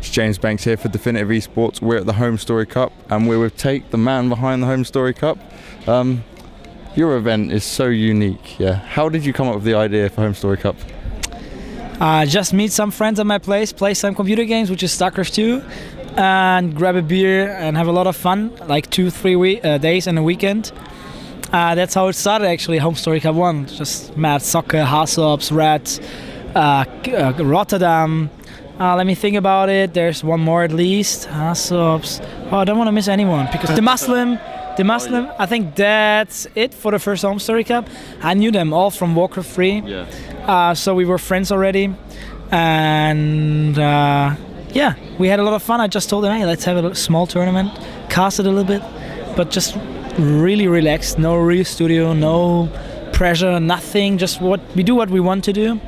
It's James Banks here for Definitive Esports. We're at the HomeStory Cup and we're with Tate, the man behind the HomeStory Cup. Your event is so unique, yeah. How did you come up with the idea for HomeStory Cup? Just meet some friends at my place, play some computer games, which is StarCraft 2, and grab a beer and have a lot of fun, like 2-3 days in a weekend. That's how it started actually, HomeStory Cup 1. Just mad soccer, Hasops, Red, Rotterdam. Let me think about it. There's one more at least. Hasops. Oh, I don't want to miss anyone because the Muslim, I think that's it for the first HomeStory Cup. I knew them all from Warcraft 3. Yeah. So we were friends already. And yeah, we had a lot of fun. I just told them, hey, let's have a small tournament, cast it a little bit, but just really relaxed. No real studio, no pressure, nothing. Just what we want to do.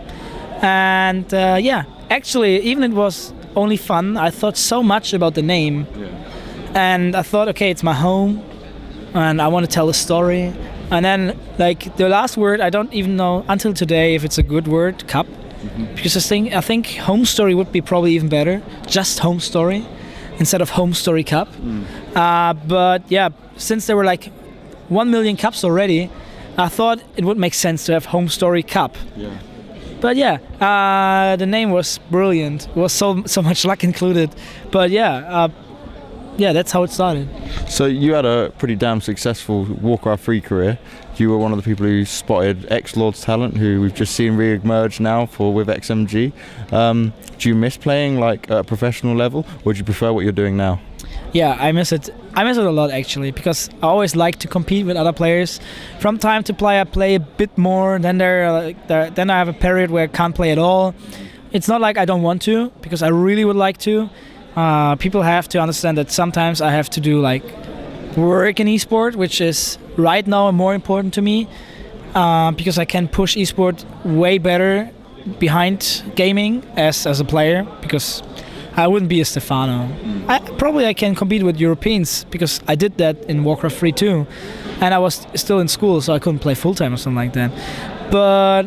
And yeah, actually, even it was only fun. I thought so much about the name. Yeah. And I thought, okay, it's my home, and I want to tell a story. And then, like, the last word, I don't even know until today if it's a good word, cup. Mm-hmm. Because I think HomeStory would be probably even better, just HomeStory, instead of HomeStory Cup. But yeah, since there were like 1 million cups already, I thought it would make sense to have HomeStory Cup. Yeah. But yeah, the name was brilliant. It was so much luck included. But yeah, that's how it started. So you had a pretty damn successful Warcraft 3 career. You were one of the people who spotted X-Lord's talent, who we've just seen re-emerge now with XMG. Do you miss playing like at a professional level, or do you prefer what you're doing now? Yeah, I miss it. I miss it a lot actually, because I always like to compete with other players. From time to play, I play a bit more. Then then I have a period where I can't play at all. It's not like I don't want to, because I really would like to. People have to understand that sometimes I have to do like work in esport, which is right now more important to me, because I can push esport way better behind gaming as a player, because I wouldn't be a Stefano. I can compete with Europeans, because I did that in Warcraft 3 too, and I was still in school, so I couldn't play full time or something like that. But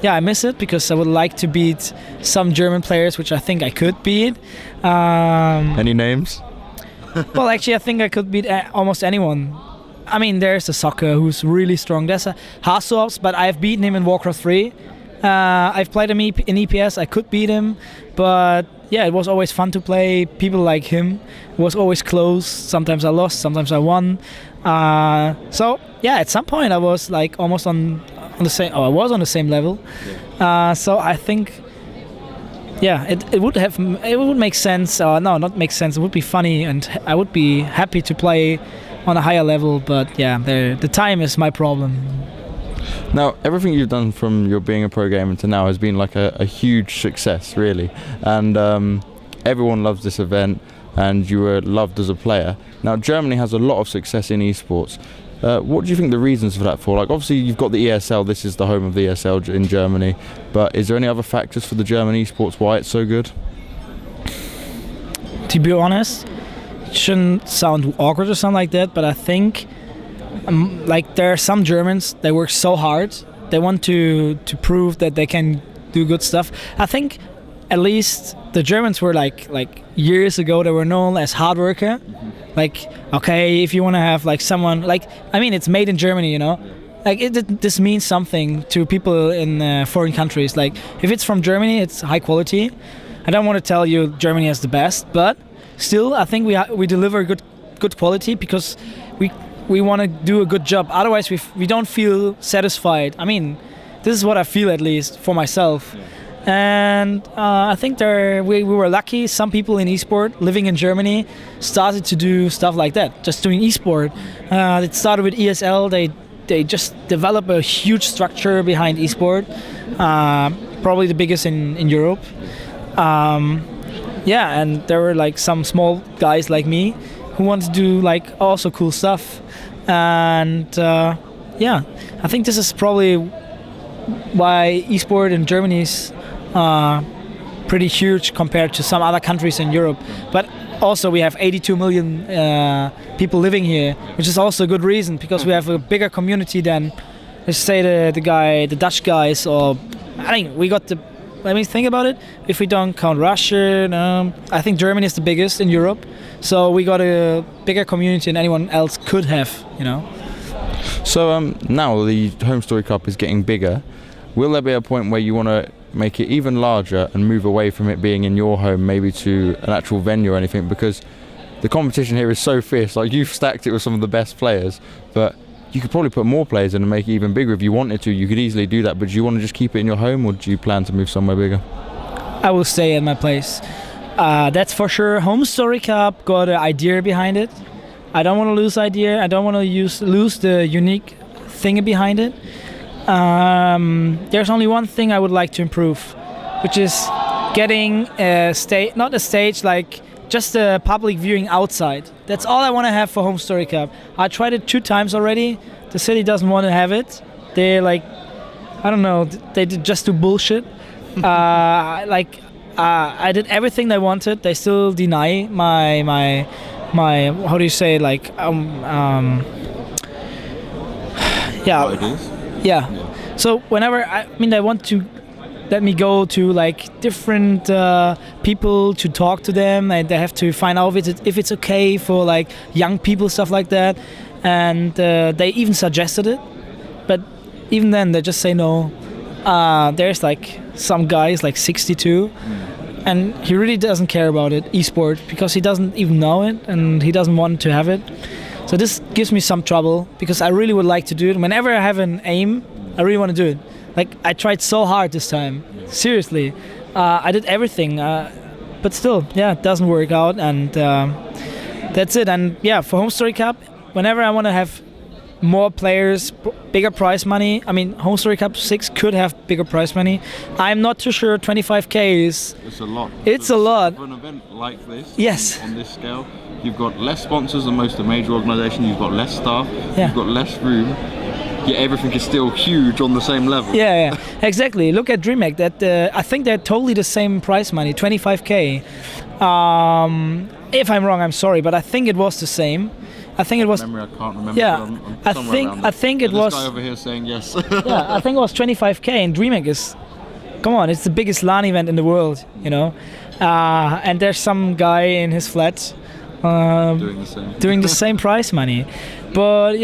yeah, I miss it because I would like to beat some German players, which I think I could beat. Any names? Well, actually, I think I could beat almost anyone. I mean, there's a Soccer who's really strong. There's a Hasops, but I've beaten him in Warcraft 3. I've played him in EPS. I could beat him, but yeah, it was always fun to play people like him. It was always close. Sometimes I lost, sometimes I won. So yeah, at some point I was like almost on the same. Oh, I was on the same level. Yeah. So I think, yeah, it would make sense. No, not make sense. It would be funny, and I would be happy to play on a higher level. But yeah, the time is my problem. Now, everything you've done from your being a pro gamer to now has been like a huge success, really. And everyone loves this event, and you were loved as a player. Now, Germany has a lot of success in esports. What do you think the reasons for that for? Like, obviously, you've got the ESL. This is the home of the ESL in Germany. But is there any other factors for the German esports why it's so good? To be honest, it shouldn't sound awkward or something like that, but I think like there are some Germans, they work so hard. They want to prove that they can do good stuff. I think at least the Germans were like years ago, they were known as hard worker. Mm-hmm. Like, okay, if you want to have like someone, like, I mean, it's made in Germany, you know. Like this means something to people in foreign countries. Like, if it's from Germany, it's high quality. I don't want to tell you Germany is the best, but still, I think we deliver good quality because we want to do a good job. Otherwise, we don't feel satisfied. I mean, this is what I feel, at least for myself. Yeah. And I think we were lucky. Some people in esport living in Germany started to do stuff like that, just doing esport. It started with ESL. They just developed a huge structure behind esport, probably the biggest in Europe. Yeah, and there were like some small guys like me who wanted to do like also cool stuff. And yeah, I think this is probably why esport in Germany is pretty huge compared to some other countries in Europe. But also we have 82 million people living here, which is also a good reason, because we have a bigger community than, let's say, the Dutch guys, or I think we got the let me think about it. If we don't count Russia, I think Germany is the biggest in Europe. So we got a bigger community than anyone else could have, you know. So now the HomeStory Cup is getting bigger. Will there be a point where you want to make it even larger and move away from it being in your home, maybe to an actual venue or anything? Because the competition here is so fierce. Like, you've stacked it with some of the best players, but you could probably put more players in and make it even bigger if you wanted to. You could easily do that, but do you want to just keep it in your home, or do you plan to move somewhere bigger? I will stay at my place. That's for sure. HomeStory Cup got an idea behind it. I don't want to lose idea. I don't want to lose the unique thing behind it. There's only one thing I would like to improve, which is getting a stage, not a stage, like just a public viewing outside. That's all I want to have for HomeStory Cup. I tried it 2 times already. The city doesn't want to have it. They're like, I don't know, they just do bullshit. I did everything they wanted. They still deny my how do you say, like yeah. So whenever they want to let me go to like different people to talk to them, and they have to find out if it's okay for like young people, stuff like that, and they even suggested it, but even then they just say no. There's like some guys like 62, and he really doesn't care about it, esport, because he doesn't even know it and he doesn't want to have it. So this gives me some trouble, because I really would like to do it. Whenever I have an aim, I really want to do it. Like, I tried so hard this time, seriously. I did everything, but still, it doesn't work out, and that's it. And for HomeStory Cup, whenever I want to have more players, bigger prize money. I mean, HomeStory Cup 6 could have bigger prize money. I'm not too sure 25k is... It's a lot. It's a lot. For an event like this, yes, on this scale, you've got less sponsors than most of the major organisations, you've got less staff, you've got less room, yet everything is still huge on the same level. Yeah, exactly. Look at DreamHack. That I think they're totally the same prize money, 25k. If I'm wrong, I'm sorry, but I think it was the same. I think it was. I can't remember. Yeah, I think it was. This guy over here saying yes. I think it was 25k, and DreamHack is. Come on, it's the biggest LAN event in the world, you know. And there's some guy in his flat doing the same prize money. But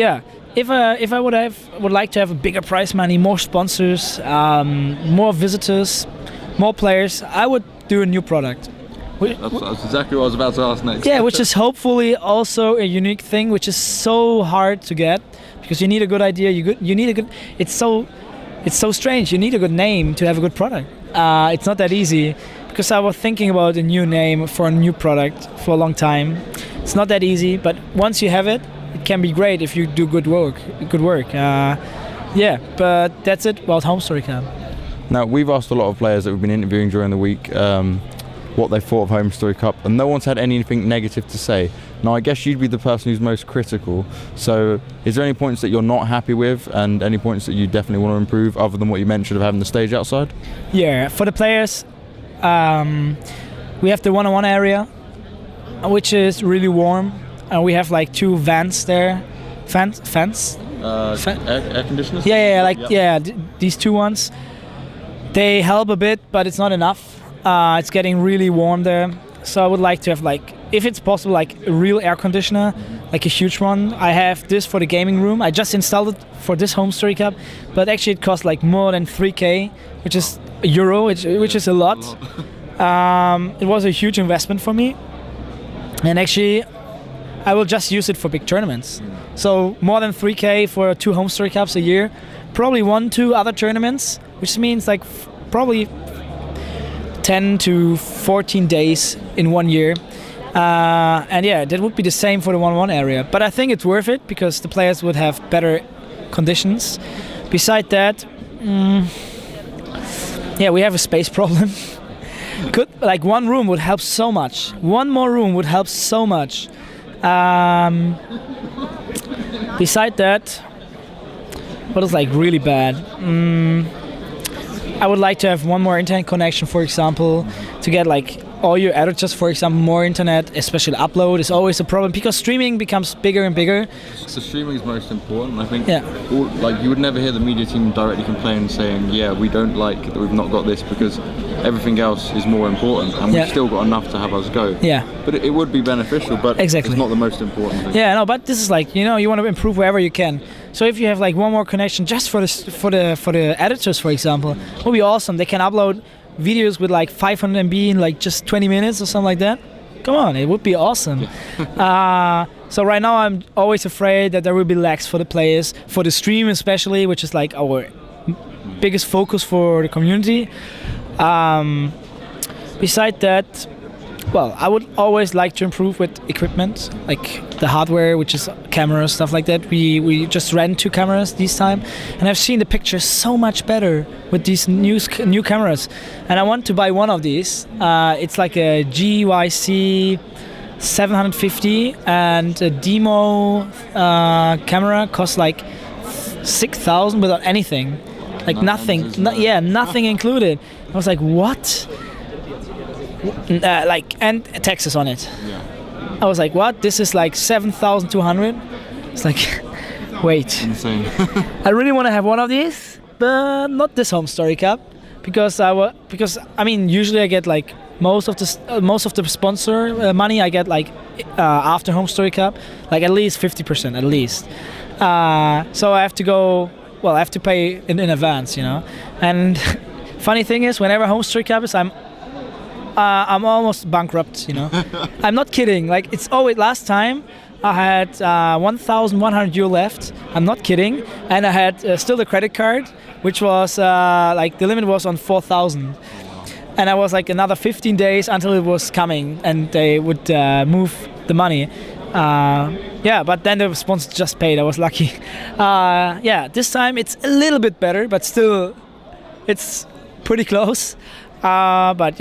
if I would like to have a bigger prize money, more sponsors, more visitors, more players, I would do a new product. That's exactly what I was about to ask next. Yeah, which is hopefully also a unique thing, which is so hard to get, because you need a good idea. You need a good. It's so strange. You need a good name to have a good product. It's not that easy, because I was thinking about a new name for a new product for a long time. It's not that easy, but once you have it, it can be great if you do good work. But that's it about HomeStory Cup. Now, we've asked a lot of players that we've been interviewing during the week what they thought of HomeStory Cup, and no one's had anything negative to say. Now, I guess you'd be the person who's most critical, so is there any points that you're not happy with, and any points that you definitely want to improve, other than what you mentioned of having the stage outside? Yeah, for the players, we have the one-on-one area, which is really warm, and we have like 2 vents there. Fans? Air conditioners? These 2 ones. They help a bit, but it's not enough. It's getting really warm there, so I would like to have, like, if it's possible, like a real air conditioner, like a huge one. I have this for the gaming room. I just installed it for this HomeStory Cup, but actually it cost like more than 3k, which is €1, which is a lot. It was a huge investment for me, and actually I will just use it for big tournaments. So more than 3k for 2 HomeStory Cups a year, probably 1-2 other tournaments, which means like probably 10 to 14 days in 1 year. That would be the same for the 1-1 area. But I think it's worth it, because the players would have better conditions. Beside that, we have a space problem. Like, 1 room would help so much. 1 more room would help so much. Beside that, what is like really bad? I would like to have 1 more internet connection, for example, to get like all your editors, for example, more internet, especially upload, is always a problem because streaming becomes bigger and bigger. So streaming is most important. I think Yeah. like you would never hear the media team directly complain saying, yeah, we don't like that we've not got this because everything else is more important and Yeah. we've still got enough to have us go. Yeah. But it would be beneficial, but Exactly. it's not the most important thing. Yeah, no, but this is like, you know, you want to improve wherever you can. So if you have like one more connection just for the editors, for example, it would be awesome. They can upload videos with like 500 MB in like just 20 minutes or something like that. Come on, it would be awesome. So right now I'm always afraid that there will be lags for the players, for the stream especially, which is like our biggest focus for the community. Beside that, well, I would always like to improve with equipment, like the hardware, which is cameras, stuff like that. We just ran 2 cameras this time, and I've seen the pictures so much better with these new cameras. And I want to buy one of these. It's like a GYC 750, and a demo camera costs like 6,000 without anything, like nothing. Nothing included. I was like, what? And taxes on it. Yeah. I was like, what? This is like 7,200. It's like, wait. Insane. I really want to have one of these, but not this HomeStory Cup, because I mean, usually I get like most of the sponsor money I get like after HomeStory Cup, like at least 50%, at least. So I have to go. Well, I have to pay in advance, you know. And funny thing is, whenever HomeStory Cup is, I'm almost bankrupt, you know. I'm not kidding. Like, it's always, last time I had 1,100 euro left. I'm not kidding. And I had still the credit card, which was like the limit was on 4,000. And I was like another 15 days until it was coming and they would move the money. Yeah, but then the sponsor just paid. I was lucky. Yeah, this time it's a little bit better, but still it's pretty close. But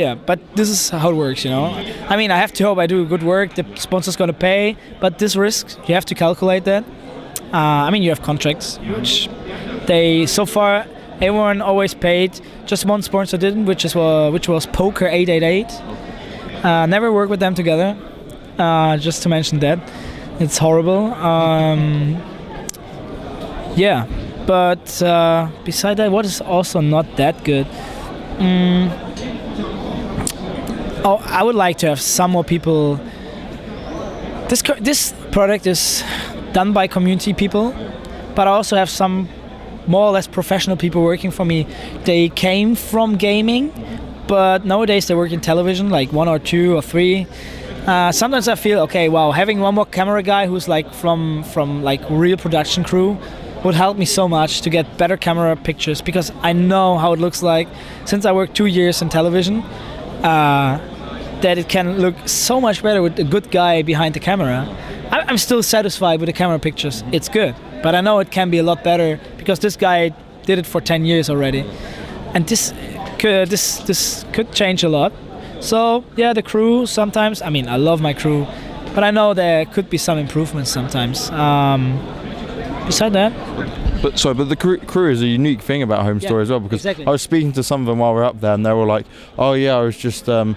this is how it works, you know. I mean, I have to hope I do good work, the sponsor's gonna pay, but this risk, you have to calculate that. I mean, you have contracts, which so far, everyone always paid. Just one sponsor didn't, which was Poker 888. Never worked with them together, just to mention that. It's horrible. Yeah, but beside that, what is also not that good? I would like to have some more people. This product is done by community people, but I also have some more or less professional people working for me. They came from gaming, but nowadays they work in television, like 1 or 2 or 3. Sometimes I feel, okay, wow, having one more camera guy who's like from like real production crew would help me so much to get better camera pictures, because I know how it looks like since I worked 2 years in television, that it can look so much better with a good guy behind the camera. I'm still satisfied with the camera pictures. It's good, but I know it can be a lot better because this guy did it for 10 years already, and this could change a lot. So yeah, the crew sometimes. I mean, I love my crew, but I know there could be some improvements sometimes. Beside that. But the crew is a unique thing about HomeStory as well, because exactly. I was speaking to some of them while we were up there, and they were like, "Oh yeah, I was just I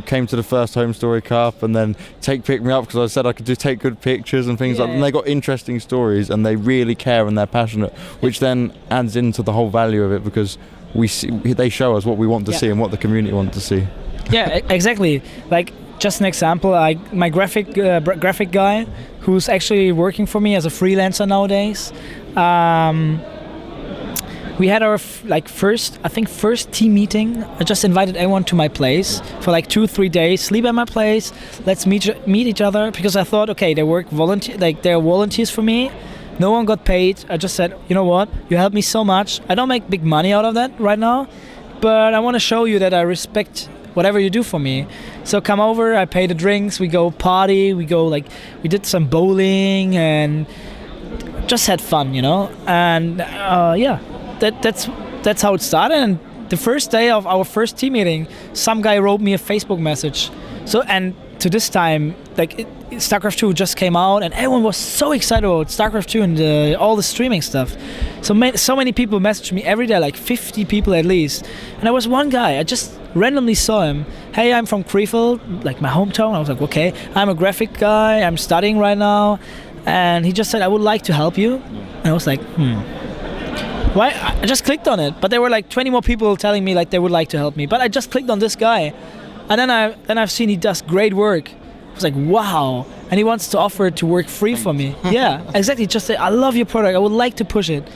came to the first HomeStory Cup, and then picked me up because I said I could just take good pictures and things like that." And they got interesting stories, and they really care and they're passionate, which then adds into the whole value of it, because they show us what we want to see and what the community want to see. Yeah, exactly. Like, just an example, my graphic guy, who's actually working for me as a freelancer nowadays. We had our first team meeting. I just invited everyone to my place for like 2-3 days. Sleep at my place. Let's meet each other, because I thought, okay, they're volunteers for me. No one got paid. I just said, you know what? You helped me so much. I don't make big money out of that right now, but I want to show you that I respect whatever you do for me. So come over, I pay the drinks, we go party, we did some bowling and just had fun, you know. And yeah, that's how it started. And the first day of our first team meeting, some guy wrote me a Facebook message. So, and to this time, StarCraft 2 just came out, and everyone was so excited about StarCraft 2 and all the streaming stuff. So many people messaged me every day, like 50 people at least. And there was one guy, I just randomly saw him. Hey, I'm from Krefeld, like my hometown. I was like, okay, I'm a graphic guy, I'm studying right now. And he just said, I would like to help you. And I was like, why? I just clicked on it. But there were like 20 more people telling me like they would like to help me. But I just clicked on this guy. And then I've seen he does great work. I was like, wow. And he wants to offer to work free for me. Yeah, exactly. Just say, I love your product. I would like to push it.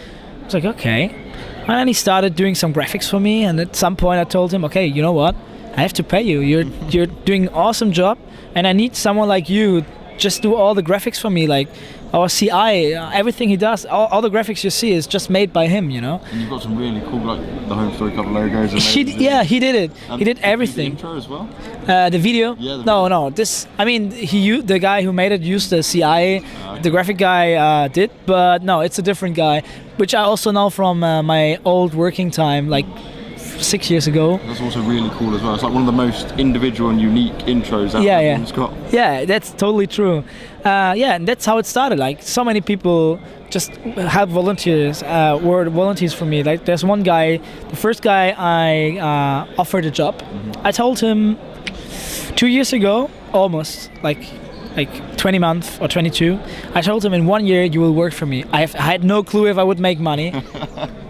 I was like, okay. And then he started doing some graphics for me. And at some point I told him, okay, you know what? I have to pay you. You're doing an awesome job. And I need someone like you just do all the graphics for me, like our CI, everything he does, all the graphics you see is just made by him, you know. And you've got some really cool, like the HomeStory couple logos. He did it. He did everything. The intro as well. The video? Yeah. No. The guy who made it used the CI. The graphic guy did, but no, it's a different guy, which I also know from my old working time, like 6 years ago. That's also really cool as well. It's like one of the most individual and unique intros that anyone's got. Yeah, that's totally true. And that's how it started. Like so many people just have volunteers for me. Like there's one guy, the first guy I offered a job. I told him 2 years ago, almost like 20 months or 22. I told him in 1 year you will work for me. I had no clue if I would make money.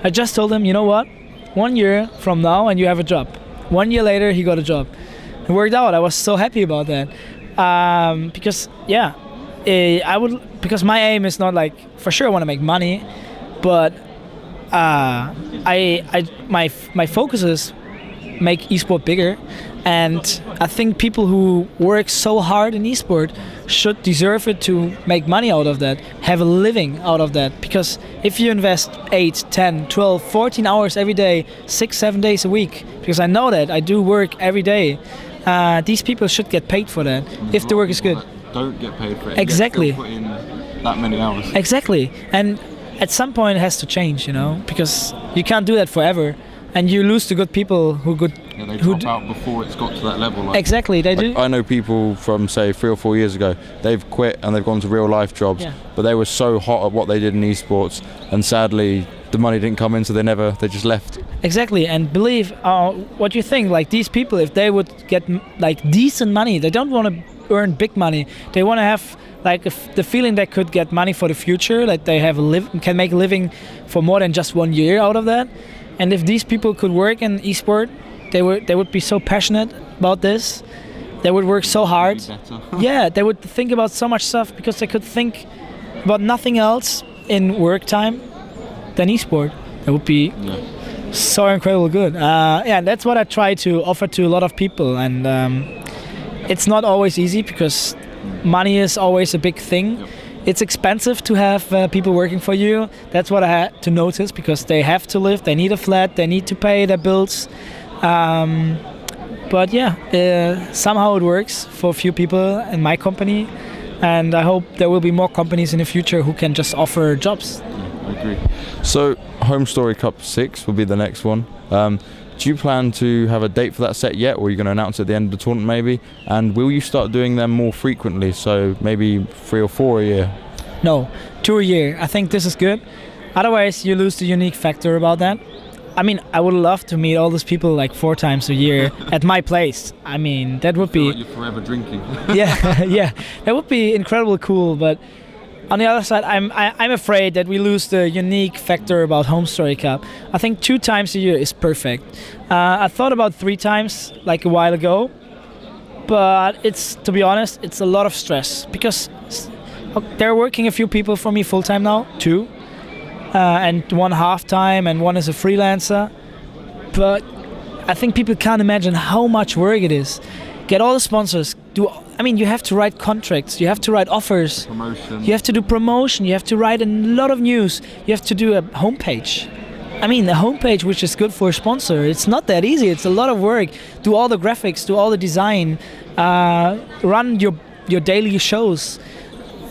I just told him, you know what? 1 year from now and you have a job. 1 year later he got a job. It worked out. I was so happy about that. Because my aim is not like, for sure I want to make money, but my focus is make esport bigger. And I think people who work so hard in esport should deserve it to make money out of that, have a living out of that. Because if you invest 8, 10, 12, 14 hours every day, 6, 7 days a week, because I know that, I do work every day, these people should get paid for that, if the work is good. Don't get paid for it. Exactly. Put in that many hours. Exactly. And at some point it has to change, you know, because you can't do that forever. And you lose the good people who they drop out before it's got to that level. Like, exactly, they do. I know people from say 3 or 4 years ago. They've quit and they've gone to real life jobs, but they were so hot at what they did in esports, and sadly the money didn't come in, so they just left. Exactly, and believe what you think. Like these people, if they would get like decent money, they don't want to earn big money. They want to have like the feeling they could get money for the future, like they can make a living for more than just 1 year out of that. And if these people could work in esport, they would be so passionate about this. They would work so hard. Yeah, they would think about so much stuff because they could think about nothing else in work time than esport. That would be so incredibly good. And that's what I try to offer to a lot of people. And it's not always easy because money is always a big thing. Yep. It's expensive to have people working for you. That's what I had to notice, because they have to live, they need a flat, they need to pay their bills. But somehow it works for a few people in my company, and I hope there will be more companies in the future who can just offer jobs. I agree. So HomeStory Cup 6 will be the next one. Do you plan to have a date for that set yet, or are you going to announce it at the end of the tournament maybe? And will you start doing them more frequently, so maybe 3 or 4 a year? No, 2 a year. I think this is good. Otherwise you lose the unique factor about that. I mean, I would love to meet all these people like 4 times a year at my place. I mean, that would be... Like you're forever drinking. yeah, that would be incredibly cool, but on the other side, I'm afraid that we lose the unique factor about HomeStory Cup. I think 2 times a year is perfect. I thought about 3 times like a while ago, but to be honest, it's a lot of stress, because they're working a few people for me full time now, 2, and 1 half time, and 1 is a freelancer. But I think people can't imagine how much work it is. Get all the sponsors. You have to write contracts, you have to write offers, promotion. You have to do promotion, you have to write a lot of news, you have to do a homepage. I mean, a homepage which is good for a sponsor, it's not that easy, it's a lot of work. Do all the graphics, do all the design, run your daily shows.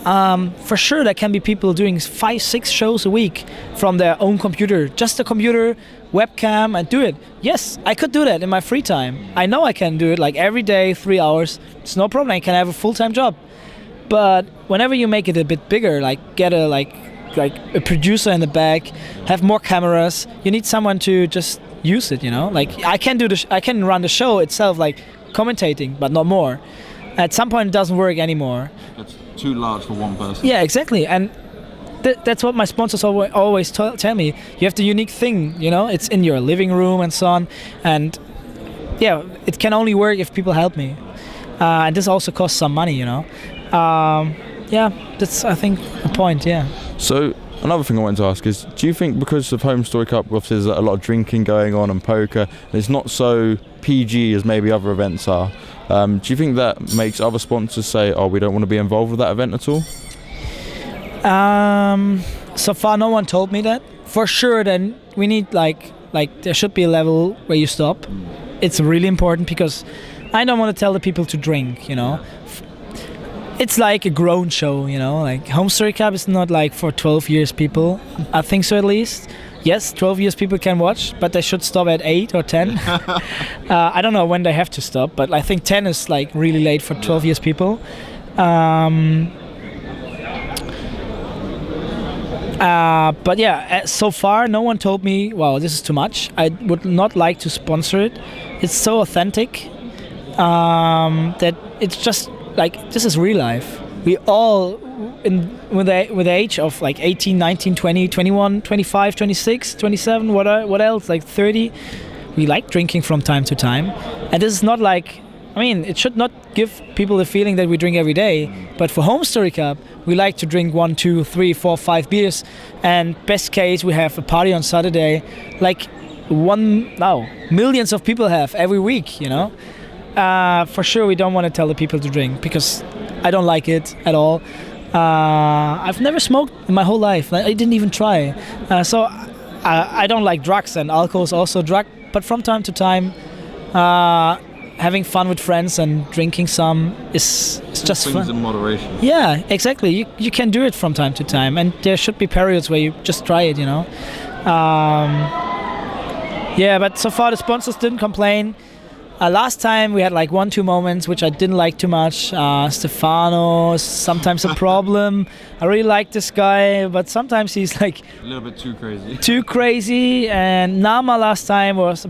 For sure, there can be people doing 5-6 shows a week from their own computer, just a computer, webcam, and do it. Yes, I could do that in my free time. I know I can do it like every day, 3 hours. It's no problem. I can have a full-time job. But whenever you make it a bit bigger, like get a like a producer in the back, have more cameras, you need someone to just use it. Like I can run the show itself, like commentating, but not more. At some point, it doesn't work anymore. It's too large for one person. Yeah, exactly. And that's what my sponsors always tell me. You have the unique thing, it's in your living room and so on. And yeah, it can only work if people help me. And this also costs some money, Yeah, that's, I think, the point, yeah. So another thing I wanted to ask is, do you think because of HomeStory Cup, obviously there's a lot of drinking going on and poker, and it's not so PG as maybe other events are, do you think that makes other sponsors say, oh, we don't want to be involved with that event at all? So far no one told me that. For sure then we need like there should be a level where you stop. It's really important because I don't want to tell the people to drink, It's like a grown show, like HomeStory Cup is not like for 12 years people. I think so at least. Yes, 12 years people can watch, but they should stop at 8 or 10. I don't know when they have to stop, but I think 10 is like really late for 12 years people. But yeah, so far no one told me, wow, this is too much. I would not like to sponsor it. It's so authentic that it's just like, this is real life. We all, with the age of like 18, 19, 20, 21, 25, 26, 27, what else, like 30, we like drinking from time to time. And this is not like, it should not give people the feeling that we drink every day. But for HomeStory Cup, we like to drink 1, 2, 3, 4, 5 beers. And best case, we have a party on Saturday, like millions of people have every week, For sure, we don't want to tell the people to drink because I don't like it at all. I've never smoked in my whole life. I didn't even try. So I don't like drugs, and alcohol is also a drug. But from time to time, having fun with friends and drinking some is just things fun. In moderation. Yeah, exactly. You can do it from time to time, and there should be periods where you just try it. Yeah, but so far the sponsors didn't complain. Last time we had like 1-2 moments which I didn't like too much. Stefano is sometimes a problem. I really like this guy, but sometimes he's like a little bit too crazy. Too crazy. And Nama last time was a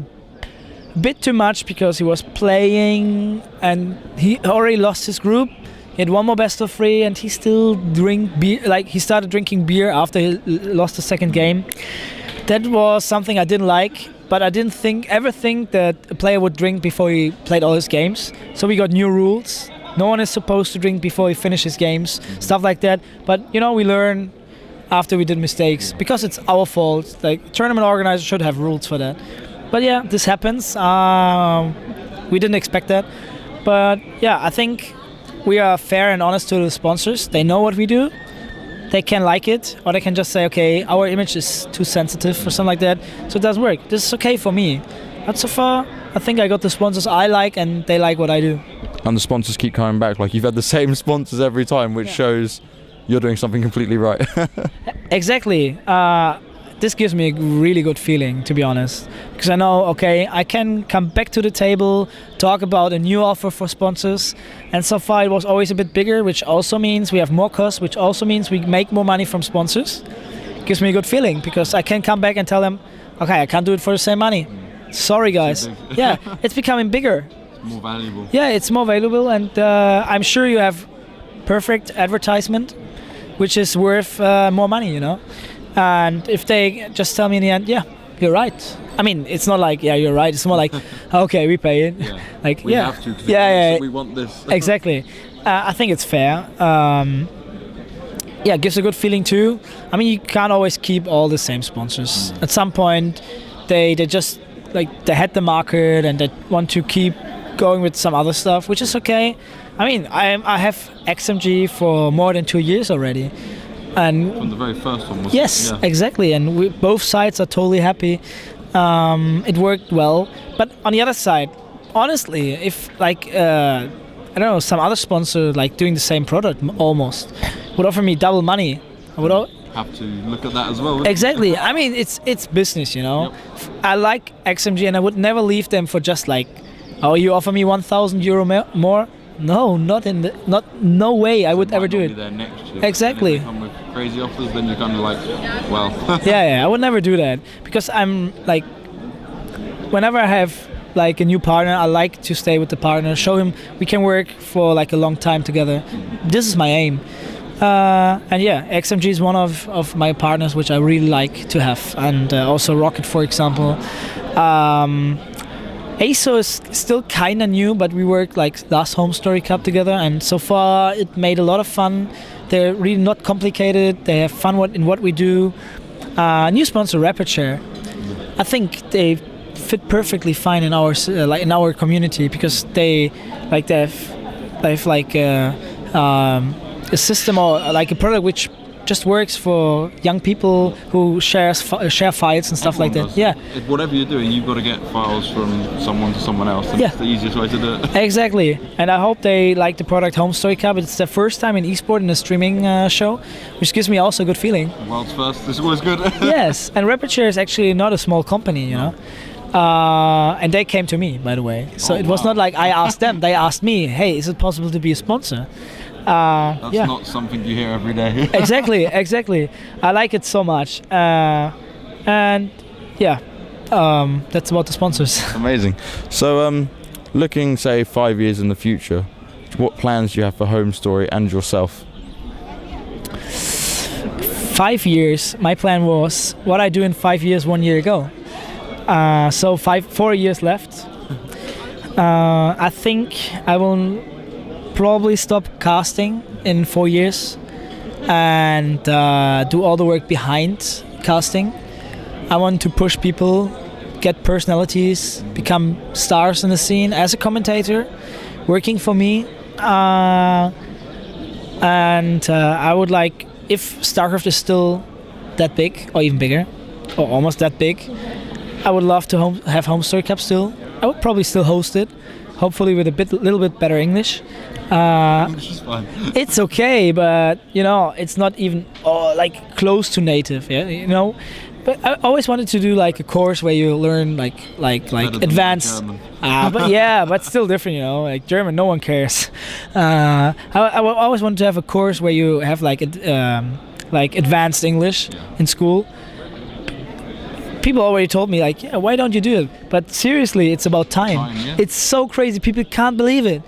bit too much because he was playing and he already lost his group. He had one more best of 3 and he still drink beer. Like he started drinking beer after he lost the second game. That was something I didn't like. But I didn't ever think that a player would drink before he played all his games. So we got new rules. No one is supposed to drink before he finishes games, stuff like that. But we learn after we did mistakes because it's our fault. Like tournament organizers should have rules for that. But yeah, this happens. We didn't expect that. But yeah, I think we are fair and honest to the sponsors. They know what we do. They can like it, or they can just say, okay, our image is too sensitive or something like that, so it doesn't work. This is okay for me. But so far, I think I got the sponsors I like, and they like what I do. And the sponsors keep coming back. Like you've had the same sponsors every time, which shows you're doing something completely right. Exactly. This gives me a really good feeling, to be honest, because I know, okay, I can come back to the table, talk about a new offer for sponsors, and so far it was always a bit bigger, which also means we have more costs, which also means we make more money from sponsors. Gives me a good feeling because I can come back and tell them, okay, I can't do it for the same money. Sorry, guys. Yeah, it's becoming bigger. It's more valuable. Yeah, it's more valuable, and I'm sure you have perfect advertisement, which is worth more money, And if they just tell me in the end, yeah, you're right. It's not like, yeah, you're right. It's more like, okay, we pay it. Yeah. Like, we have to. So we want this. Exactly. I think it's fair. It gives a good feeling too. You can't always keep all the same sponsors. At some point, they just they had the market and they want to keep going with some other stuff, which is okay. I have XMG for more than 2 years already. And from the very first one, yes, exactly, and both sides are totally happy. It worked well, but on the other side, honestly, if I don't know, some other sponsor doing the same product almost, would offer me double money, I would have to look at that as well. exactly. I mean, it's business, you know. Yep. I like XMG, and I would never leave them for just like, oh, you offer me 1,000 euro more. No, no way. I would ever do it. There next year. Exactly. And if they come with crazy offers, then you're kind of like, well. Yeah, I would never do that because I'm like, whenever I have like a new partner, I like to stay with the partner, show him we can work for like a long time together. This is my aim. And yeah, XMG is one of my partners which I really like to have, and also Rocket, for example. ASO is still kind of new, but we worked like last HomeStory Cup together, and so far it made a lot of fun. They're really not complicated. They have fun in what we do. New sponsor RapidShare. I think they fit perfectly fine in our like in our community because they have like a system or like a product which just works for young people who share files and stuff like that. Does. Yeah. Whatever you're doing, you've got to get files from someone to someone else. And it's the easiest way to do it. Exactly. And I hope they like the product HomeStory Cup. It's their first time in esport in a streaming show, which gives me also a good feeling. World's first is always good. Yes. And RapidShare is actually not a small company, you know. And they came to me, by the way. So it was not like I asked them. They asked me, hey, is it possible to be a sponsor? That's not something you hear every day. Exactly. I like it so much. And yeah, that's about the sponsors. Amazing. So looking, say, 5 years in the future, what plans do you have for HomeStory and yourself? 5 years, my plan was what I do in 5 years 1 year ago. So 4 years left. I think I will probably stop casting in 4 years and do all the work behind casting. I want to push people, get personalities, become stars in the scene as a commentator, working for me. And I would like, if StarCraft is still that big or even bigger or almost that big, I would love to have HomeStory Cup still. I would probably still host it, hopefully with a little bit better English. English is fine. It's okay, but you know, it's not even like close to native. Yeah, you know. But I always wanted to do like a course where you learn like advanced. But still different, you know. Like German, no one cares. I always wanted to have a course where you have like advanced English in school. People already told me like, yeah, why don't you do it? But seriously, it's about time. It's so crazy. People can't believe it.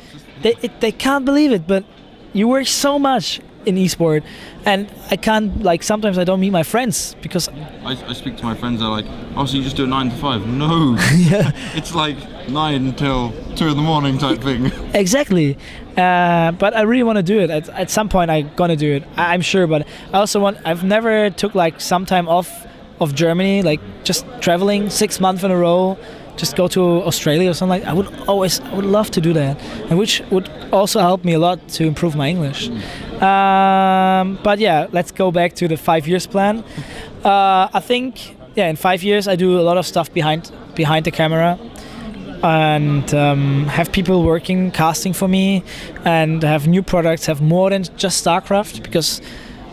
They can't believe it. But you work so much in esport, and I can't, like, sometimes I don't meet my friends because I speak to my friends. They're like, oh, so you just do a 9 to 5? No. Yeah. It's like 9 till 2 in the morning type thing. Exactly. But I really want to do it. At some point I'm gonna do it, I'm sure. But I also I've never took like some time off of Germany, like just traveling 6 months in a row, just go to Australia or something like that. I would love to do that, and which would also help me a lot to improve my English. But yeah, let's go back to the 5 years plan. I think in 5 years I do a lot of stuff behind the camera, and have people working, casting for me, and have new products, have more than just StarCraft, because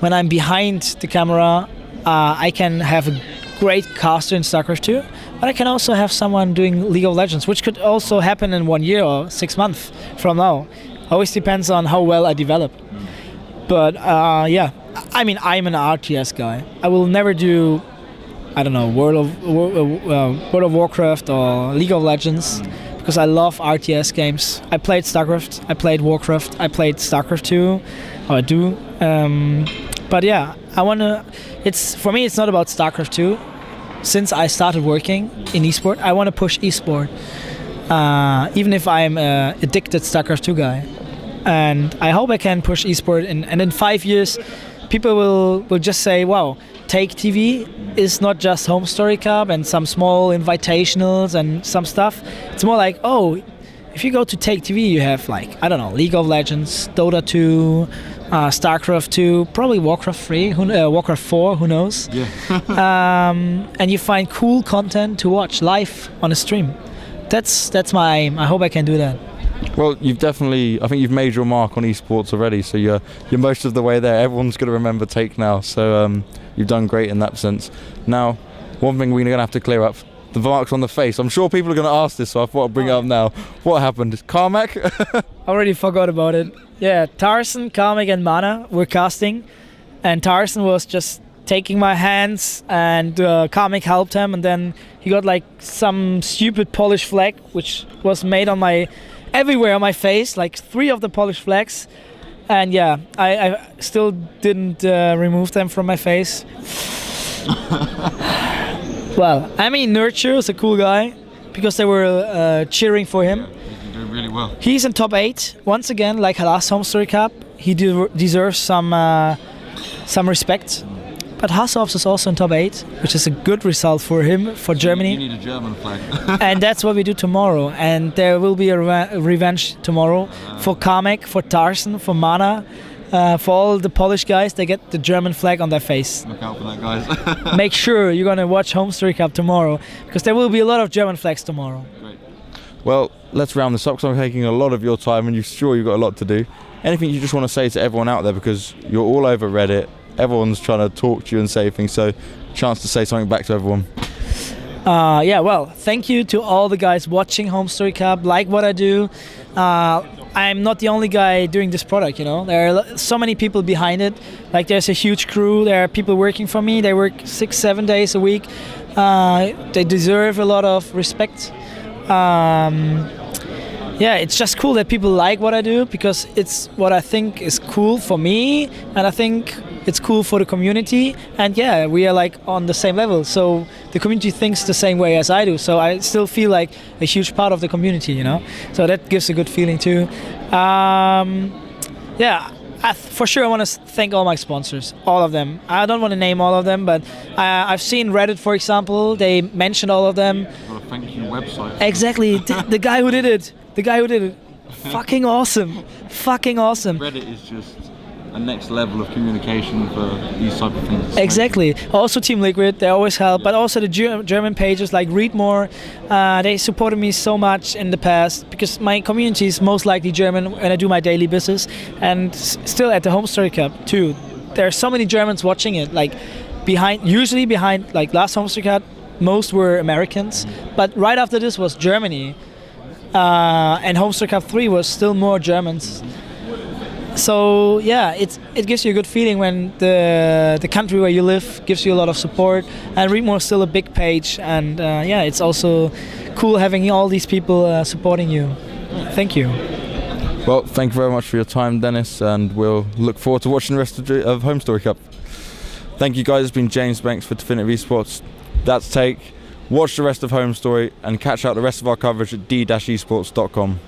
when I'm behind the camera, I can have a great caster in StarCraft 2, but I can also have someone doing League of Legends, which could also happen in 1 year or 6 months from now. Always depends on how well I develop. But yeah, I mean, I'm an RTS guy. I will never do, I don't know, World of Warcraft or League of Legends, because I love RTS games. I played StarCraft, I played Warcraft, I played StarCraft 2, or I do. But yeah, for me it's not about StarCraft 2. Since I started working in esport, I want to push esport. Even if I'm an addicted StarCraft 2 guy. And I hope I can push esport, and in 5 years people will just say, wow, Take TV is not just HomeStory Cup and some small invitationals and some stuff. It's more like, oh, if you go to Take TV, you have like, I don't know, League of Legends, Dota 2, StarCraft 2, probably Warcraft 3, Warcraft 4, who knows? Yeah. And you find cool content to watch live on a stream. That's my aim. I hope I can do that. Well, I think you've made your mark on esports already, so you're most of the way there. Everyone's going to remember Take now, so you've done great in that sense. Now, one thing we're going to have to clear up, the marks on the face. I'm sure people are going to ask this, so I thought I'd bring it up now. What happened? Carmack? I already forgot about it. Yeah, Tarzan, Carmack and Mana were casting, and Tarzan was just taking my hands, and Carmack helped him, and then he got like some stupid Polish flag, which was made on everywhere on my face, like 3 of the Polish flags. And yeah, I still didn't remove them from my face. Well, I mean, Nurture is a cool guy because they were cheering for him. Yeah, he's doing really well. He's in top 8 once again, like last HomeStory Cup. He deserves some respect. But Hassovs is also in top 8, which is a good result for him, for Germany. You need a German flag. And that's what we do tomorrow. And there will be a revenge tomorrow for Carmack, for Tarzan, for Mana, for all the Polish guys. They get the German flag on their face. Look out for that, guys. Make sure you're going to watch HomeStory Cup tomorrow, because there will be a lot of German flags tomorrow. Great. Well, let's round this up, because I'm taking a lot of your time, and you're sure you've got a lot to do. Anything you just want to say to everyone out there, because you're all over Reddit. Everyone's trying to talk to you and say things, so chance to say something back to everyone. Yeah, well, thank you to all the guys watching HomeStory Cup, like what I do. I'm not the only guy doing this product, you know. There are so many people behind it. Like, there's a huge crew. There are people working for me. They work 6-7 days a week. They deserve a lot of respect. Yeah, it's just cool that people like what I do, because it's what I think is cool for me, and I think it's cool for the community. And yeah, we are like on the same level, so the community thinks the same way as I do, so I still feel like a huge part of the community, you know, so that gives a good feeling too. Yeah, for sure I want to thank all my sponsors, all of them. I don't want to name all of them, but I've seen Reddit, for example, they mentioned all of them. Got a thank you website. Exactly, the guy who did it. Fucking awesome. Fucking awesome. Reddit is just a next level of communication for these type of things. Exactly. Also Team Liquid, they always help, but also the German pages like Read More, they supported me so much in the past, because my community is most likely German when I do my daily business, and still at the HomeStory Cup too. There are so many Germans watching it, like usually behind like last HomeStory Cup, most were Americans, but right after this was Germany. And HomeStory Cup 3 was still more Germans. So yeah, it gives you a good feeling when the country where you live gives you a lot of support. And Readmore is still a big page, and yeah, it's also cool having all these people supporting you. Thank you. Well, thank you very much for your time, Dennis, and we'll look forward to watching the rest of HomeStory Cup. Thank you guys. It's been James Banks for Definitive Esports. That's Take. Watch the rest of HomeStory and catch out the rest of our coverage at d-esports.com.